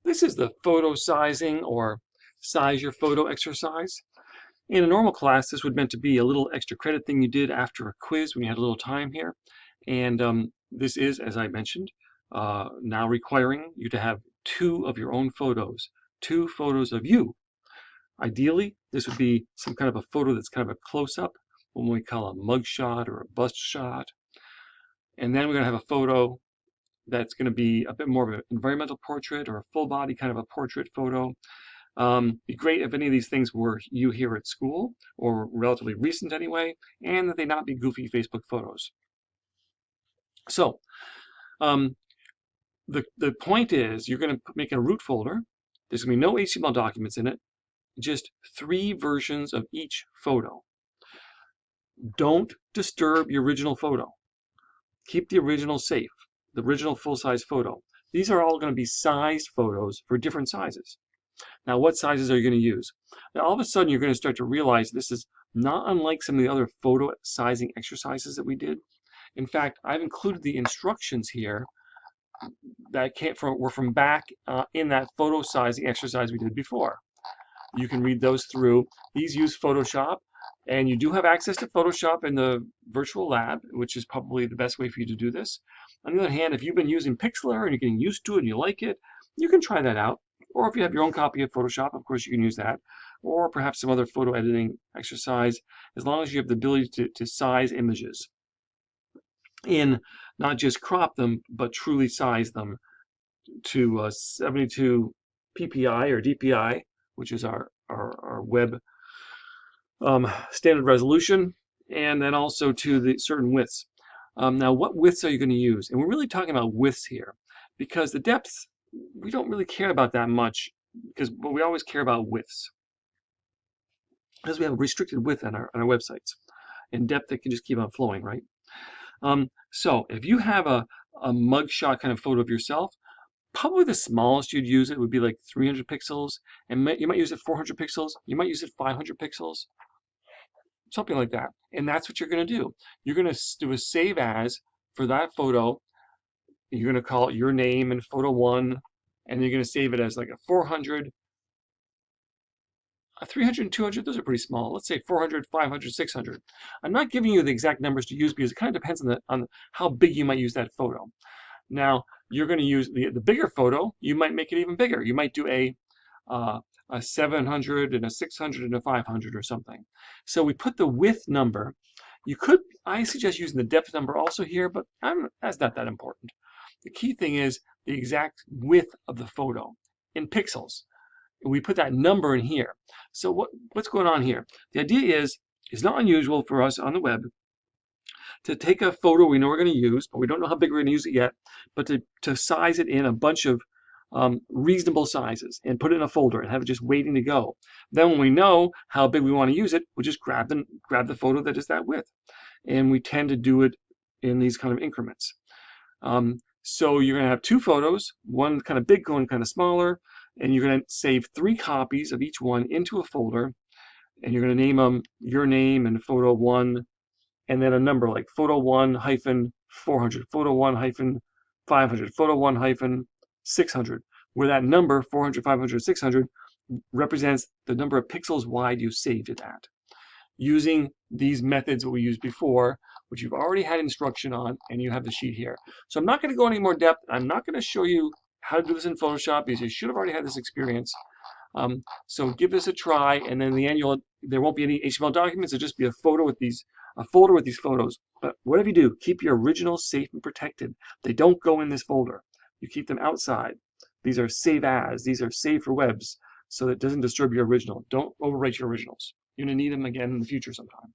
This is the photo sizing or size your photo exercise. In a normal class, this would meant to be a little extra credit thing you did after a quiz when you had a little time here. And this is, as I mentioned, now requiring you to have 2 of your own photos, 2 photos of you. Ideally, this would be some kind of a photo that's kind of a close-up, what we call a mug shot or a bust shot. And then we're going to have a photo that's going to be a bit more of an environmental portrait or a full body kind of a portrait photo. Be great if any of these things were you here at school or relatively recent anyway, and that they not be goofy Facebook photos. So the point is you're going to make a root folder. There's going to be no HTML documents in it, just 3 versions of each photo. Don't disturb your original photo. Keep the original safe, the original full-size photo. These are all going to be sized photos for different sizes. Now, what sizes are you going to use? Now, all of a sudden, you're going to start to realize this is not unlike some of the other photo sizing exercises that we did. In fact, I've included the instructions here that were from back in that photo sizing exercise we did before. You can read those through. These use Photoshop, and you do have access to Photoshop in the virtual lab, which is probably the best way for you to do this. On the other hand, if you've been using Pixlr and you're getting used to it and you like it, you can try that out. Or if you have your own copy of Photoshop, of course you can use that. Or perhaps some other photo editing exercise, as long as you have the ability to size images. And not just crop them, but truly size them to 72 ppi or dpi, which is our web standard resolution, and then also to the certain widths. Now, what widths are you going to use? And we're really talking about widths here, because the depths, we don't really care about that much, but we always care about widths, because we have a restricted width on our websites. And depth, it can just keep on flowing, right? So if you have a mugshot kind of photo of yourself, probably the smallest you'd use it would be like 300 pixels, and you might use it 400 pixels, you might use it 500 pixels, something like that. And that's what you're going to do. You're going to do a save as for that photo. You're going to call it your name and photo 1, and you're going to save it as like a 400, a 300, and 200. Those are pretty small. Let's say 400, 500, 600. I'm not giving you the exact numbers to use because it kind of depends on how big you might use that photo. Now, you're going to use the bigger photo. You might make it even bigger. You might do a 700 and a 600 and a 500 or something. So we put the width number. I suggest using the depth number also here, but that's not that important. The key thing is the exact width of the photo in pixels. We put that number in here. So what's going on here? The idea is, it's not unusual for us on the web to take a photo we know we're going to use, but we don't know how big we're going to use it yet, but to size it in a bunch of reasonable sizes and put it in a folder and have it just waiting to go. Then when we know how big we want to use it, we'll just grab the photo that is that width. And we tend to do it in these kind of increments. So you're going to have 2 photos, one kind of big, one kind of smaller, and you're going to save 3 copies of each one into a folder, and you're going to name them your name and photo 1, and then a number like photo 1-400, photo 1-500, photo 1-600, where that number 400, 500, 600 represents the number of pixels wide you saved it at. Using these methods that we used before, which you've already had instruction on, and you have the sheet here. So I'm not going to go any more depth. I'm not going to show you how to do this in Photoshop because you should have already had this experience. So give this a try, and then in the end, there won't be any HTML documents. It'll just be a folder with these photos. But whatever you do, keep your originals safe and protected. They don't go in this folder. You keep them outside. These are save as. These are save for webs, so that it doesn't disturb your original. Don't overwrite your originals. You're going to need them again in the future sometime.